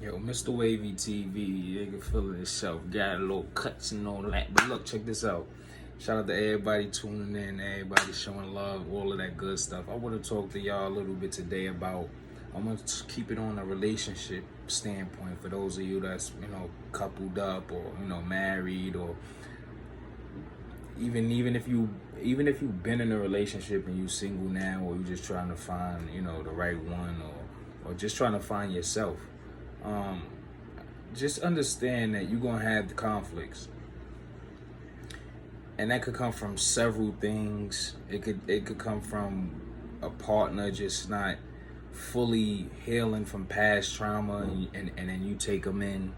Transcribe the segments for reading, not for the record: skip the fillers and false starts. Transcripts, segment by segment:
Yo, Mr. WavyTv, you can feel it itself. Got a little cuts and all that. But look, check this out. Shout out to everybody tuning in, everybody showing love, all of that good stuff. I want to talk to y'all a little bit today about, I'm going to keep it on a relationship standpoint for those of you that's, coupled up or, married, or even if you've been in a relationship and you single now, or you just trying to find, the right one, or just trying to find yourself. Just understand that you're gonna have the conflicts, and that could come from several things. It could come from a partner just not fully healing from past trauma, and then you take them in,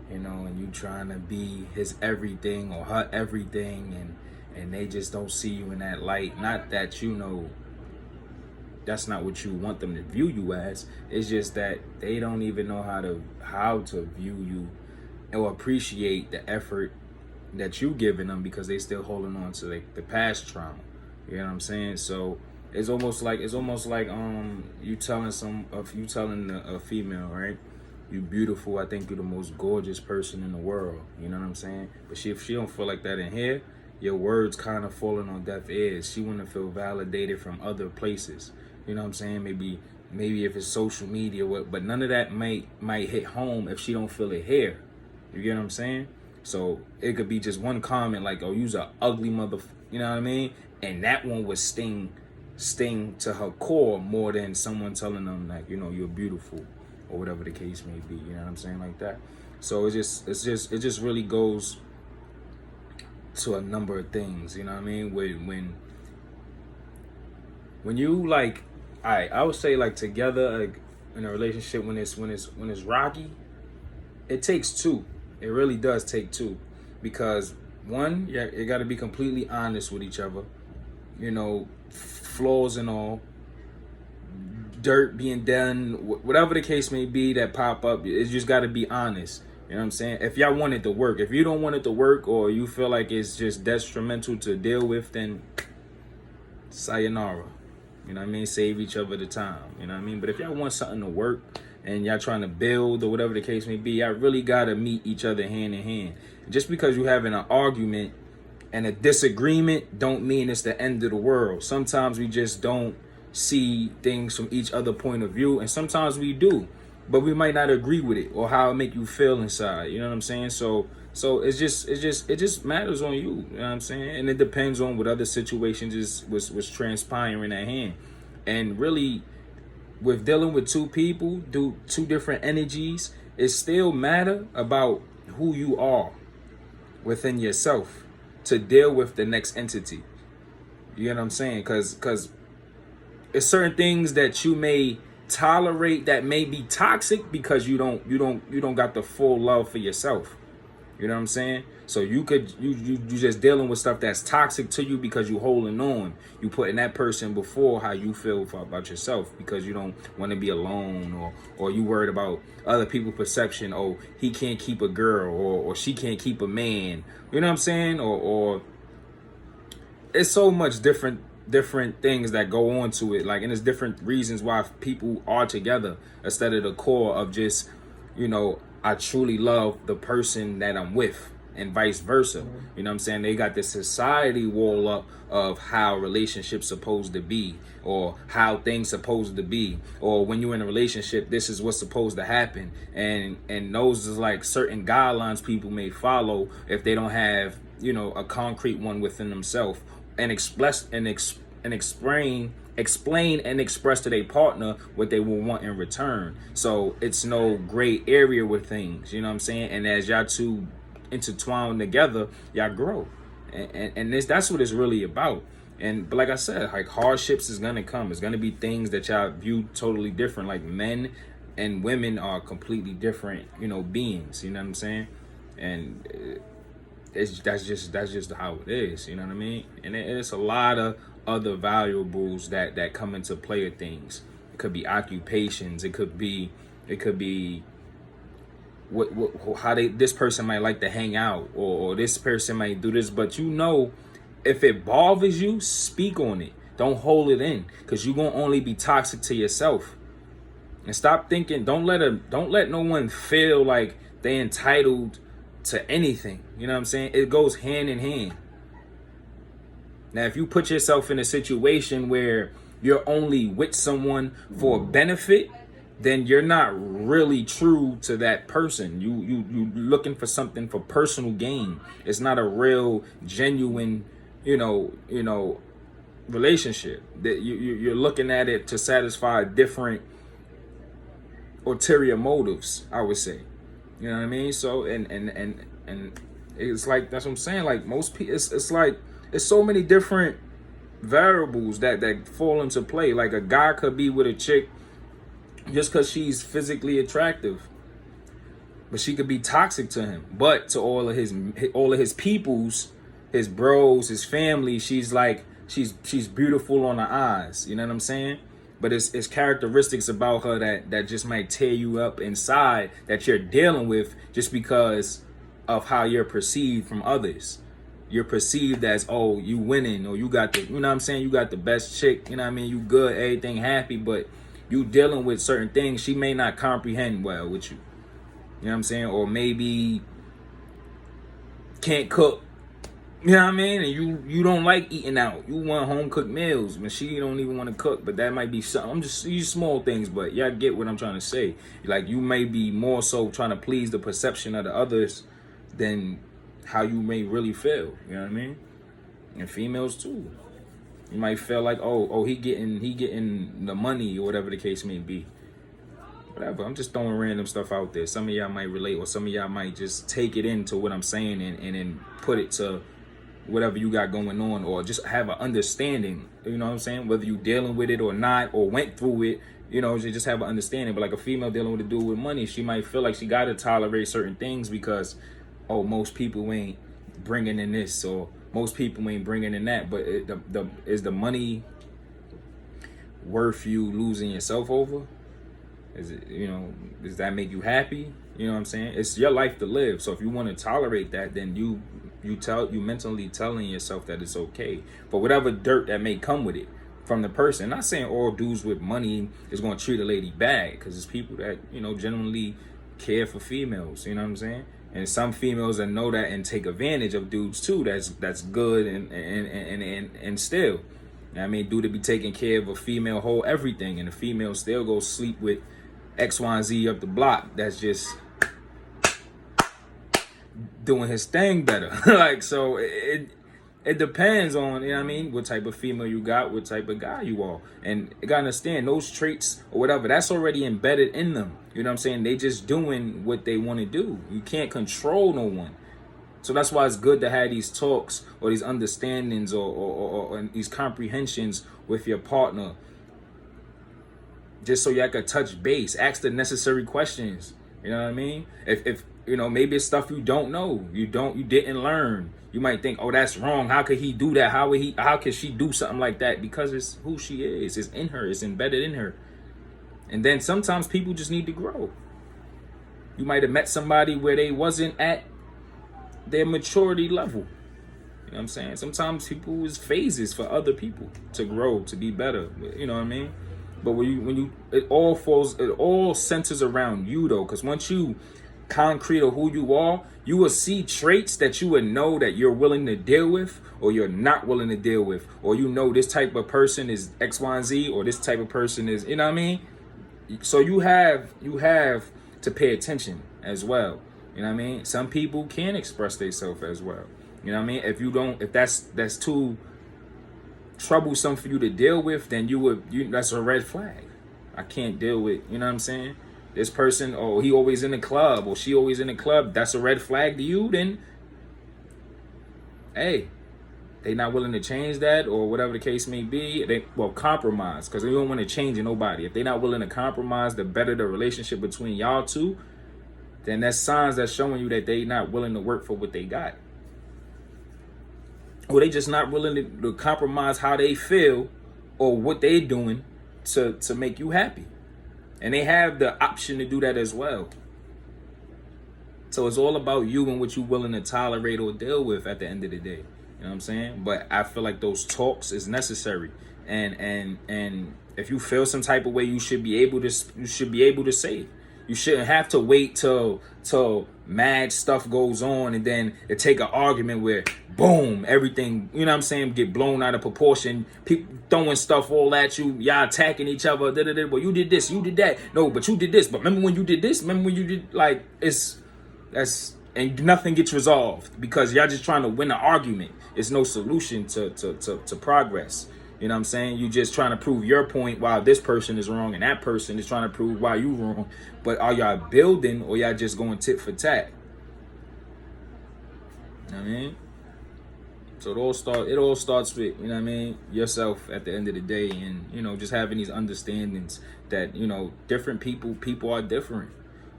and you trying to be his everything or her everything, and they just don't see you in that light. Not that that's not what you want them to view you as. It's just that they don't even know how to view you or appreciate the effort that you giving them, because they still holding on to the past trauma. You know what I'm saying? So it's almost like you telling a female, right? You beautiful. I think you're the most gorgeous person in the world. You know what I'm saying? But if she don't feel like that in here, your words kind of falling on deaf ears. She want to feel validated from other places. You know what I'm saying? Maybe if it's social media, but none of that might hit home if she don't feel it here. You get what I'm saying? So it could be just one comment like, "Oh, you's a ugly mother," you know what I mean? And that one would sting to her core more than someone telling them like, you're beautiful, or whatever the case may be. You know what I'm saying? Like that. So it just really goes to a number of things. You know what I mean? When you like, I would say like together, like in a relationship, when it's rocky, it takes two. It really does take two, because one, you got to be completely honest with each other. Flaws and all, dirt being done, whatever the case may be that pop up, it's just got to be honest. You know what I'm saying? If y'all want it to work, if you don't want it to work, or you feel like it's just detrimental to deal with, then sayonara. You know what I mean? Save each other the time. You know what I mean? But if y'all want something to work and y'all trying to build, or whatever the case may be, y'all really got to meet each other hand in hand. Just because you're having an argument and a disagreement don't mean it's the end of the world. Sometimes we just don't see things from each other point of view, and sometimes we do, but we might not agree with it or how it make you feel inside. You know what I'm saying? So it just matters on you. You know what I'm saying? And it depends on what other situations was transpiring at hand. And really, with dealing with two people, two different energies, it still matter about who you are within yourself to deal with the next entity. You know what I'm saying? Because it's certain things that you may tolerate that may be toxic, because you don't got the full love for yourself. You know what I'm saying? So you just dealing with stuff that's toxic to you because you holding on. You putting that person before how you feel about yourself, because you don't want to be alone, or you worried about other people's perception. Oh, he can't keep a girl, or she can't keep a man. You know what I'm saying? Or it's so much different things that go on to it. Like, and there's different reasons why people are together instead of the core of just, I truly love the person that I'm with, and vice versa. You know what I'm saying? They got this society wall up of how relationships supposed to be, or how things supposed to be, or when you're in a relationship, this is what's supposed to happen. And those is like certain guidelines people may follow if they don't have, a concrete one within themselves, and explain and express to their partner what they will want in return. So it's no gray area with things, you know what I'm saying? And as y'all two intertwine together, y'all grow. And that's what it's really about. But like I said, like, hardships is gonna come. It's gonna be things that y'all view totally different. Like, men and women are completely different, beings. You know what I'm saying? And that's just how it is. You know what I mean? And it's a lot of other valuables that come into play of things. It could be occupations. It could be how this person might like to hang out, or this person might do this. But if it bothers you, speak on it. Don't hold it in, because you're gonna only be toxic to yourself. And stop thinking, don't let no one feel like they entitled to anything. You know what I'm saying? It goes hand in hand. Now, if you put yourself in a situation where you're only with someone for benefit, then you're not really true to that person. You looking for something for personal gain. It's not a real, genuine, relationship. That you're looking at it to satisfy different ulterior motives, I would say. You know what I mean? So and it's like, that's what I'm saying. Like most people, it's like it's so many different variables that fall into play. Like a guy could be with a chick just because she's physically attractive, but she could be toxic to him. But to all of his peoples, his bros, his family, she's beautiful on the eyes. You know what I'm saying? But it's characteristics about her that just might tear you up inside, that you're dealing with just because of how you're perceived from others. You're perceived as, oh, you winning, or you got the, you know what I'm saying, you got the best chick, you know what I mean, you good, everything happy, but you dealing with certain things she may not comprehend well with you. You know what I'm saying? Or maybe can't cook. You know what I mean? And you don't like eating out. You want home cooked meals. But she don't even want to cook. But that might be something. These small things, but y'all get what I'm trying to say. Like, you may be more so trying to please the perception of the others than how you may really feel. You know what I mean? And females too. You might feel like, oh, he getting the money, or whatever the case may be. Whatever. I'm just throwing random stuff out there. Some of y'all might relate, or some of y'all might just take it into what I'm saying and then put it to whatever you got going on, or just have an understanding. You know what I'm saying? Whether you dealing with it or not, or went through it, you just have an understanding. But like a female dealing with a dude with money, she might feel like she got to tolerate certain things because, oh, most people ain't bringing in this, or most people ain't bringing in that. But is the money worth you losing yourself over? Is it, does that make you happy? You know what I'm saying? It's your life to live. So if you want to tolerate that, then you mentally telling yourself that it's okay. But whatever dirt that may come with it from the person. Not saying all dudes with money is going to treat a lady bad, because it's people that, genuinely care for females. You know what I'm saying? And some females that know that and take advantage of dudes too. That's good and still. I mean, dude to be taking care of a female whole everything, and the female still go sleep with X, Y, and Z up the block. That's just doing his thing better. Like, so it depends on, what type of female you got, what type of guy you are. And you gotta understand, those traits or whatever, that's already embedded in them. You know what I'm saying? They just doing what they want to do. You can't control no one. So that's why it's good to have these talks, or these understandings, or these comprehensions with your partner, just so y'all could touch base, ask the necessary questions. You know what I mean? If maybe it's stuff you don't know, you didn't learn. You might think, oh, that's wrong. How could he do that? How could she do something like that? Because it's who she is. It's in her. It's embedded in her. And then sometimes people just need to grow. You might have met somebody where they wasn't at their maturity level. You know what I'm saying? Sometimes people is phases for other people to grow, to be better. You know what I mean? But it all centers around you though, because once you concrete of who you are, you will see traits that you would know that you're willing to deal with, or you're not willing to deal with, or this type of person is X, Y, and Z, or this type of person is, you know what I mean? So you have to pay attention as well. You know what I mean? Some people can express themselves as well. You know what I mean? If that's too troublesome for you to deal with, then that's a red flag. I can't deal with, you know what I'm saying? This person, oh, he always in the club, or she always in the club, that's a red flag to you, then hey, they not willing to change that, or whatever the case may be. Compromise, because they don't want to change nobody. If they're not willing to compromise to better the relationship between y'all two, then that's signs that's showing you that they not willing to work for what they got. Or they just not willing to compromise how they feel or what they're doing to make you happy. And they have the option to do that as well. So it's all about you and what you're willing to tolerate or deal with at the end of the day. You know what I'm saying? But I feel like those talks is necessary. and if you feel some type of way, you should be able to say it. You shouldn't have to wait till mad stuff goes on and then it take an argument where boom, everything, you know what I'm saying, get blown out of proportion. People throwing stuff all at you, y'all attacking each other. Well, you did this, you did that. No, but you did this. But remember when you did this? Remember when you did, like, and nothing gets resolved because y'all just trying to win an argument. It's no solution to progress. You know what I'm saying? You just trying to prove your point while this person is wrong and that person is trying to prove why you wrong. But are y'all building or y'all just going tit for tat? You know what I mean? So it all starts with, you know what I mean, yourself at the end of the day, and, you know, just having these understandings that, you know, different people are different.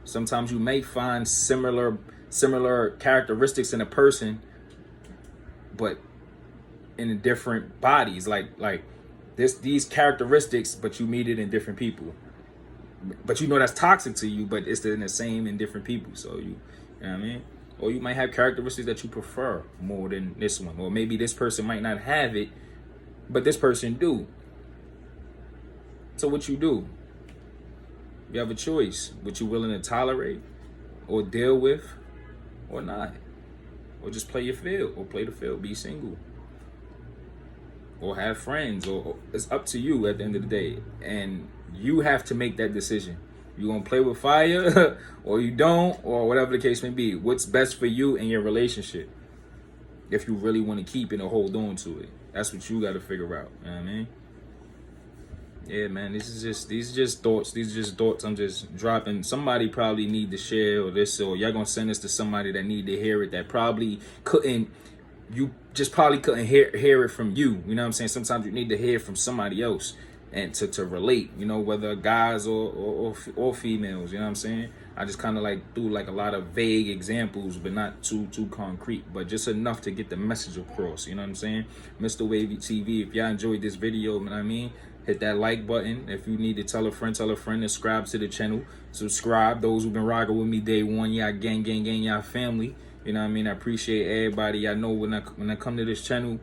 Sometimes you may find similar characteristics in a person, but in different bodies, like these characteristics, but you meet it in different people. But you know that's toxic to you, but it's in the same in different people. So you know what I mean? Or you might have characteristics that you prefer more than this one. Or maybe this person might not have it, but this person do. So what you do? You have a choice. What you willing to tolerate or deal with or not. Or just play your field or play the field. Be single. Or have friends. Or it's up to you at the end of the day. And you have to make that decision. You gonna play with fire or you don't, or whatever the case may be. What's best for you and your relationship? If you really want to keep it or hold on to it. That's what you got to figure out. You know what I mean? Yeah, man, these are just thoughts. These are just thoughts I'm just dropping. Somebody probably need to share or this, or y'all gonna send this to somebody that need to hear it, that probably couldn't. You just probably couldn't hear it from you. You know what I'm saying? Sometimes you need to hear from somebody else and to relate, you know, whether guys or females, you know what I'm saying? I just kind of like threw like a lot of vague examples, but not too concrete, but just enough to get the message across, you know what I'm saying? Mr. WavyTv, if y'all enjoyed this video, you know what I mean? Hit that like button. If you need to tell a friend, subscribe to the channel. Subscribe. Those who've been rocking with me day one, y'all gang, y'all family. You know what I mean? I appreciate everybody. I know when I come to this channel,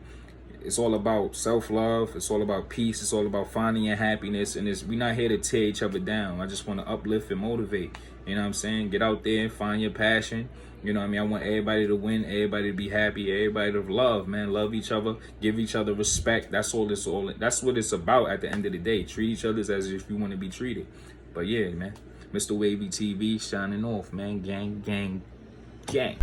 it's all about self-love. It's all about peace. It's all about finding your happiness. And we're not here to tear each other down. I just want to uplift and motivate. You know what I'm saying? Get out there and find your passion. You know what I mean? I want everybody to win, everybody to be happy, everybody to love, man. Love each other, give each other respect. That's all that's what it's about at the end of the day. Treat each other as if you want to be treated. But yeah, man. Mr. WavyTv shining off, man. Gang, gang, gang.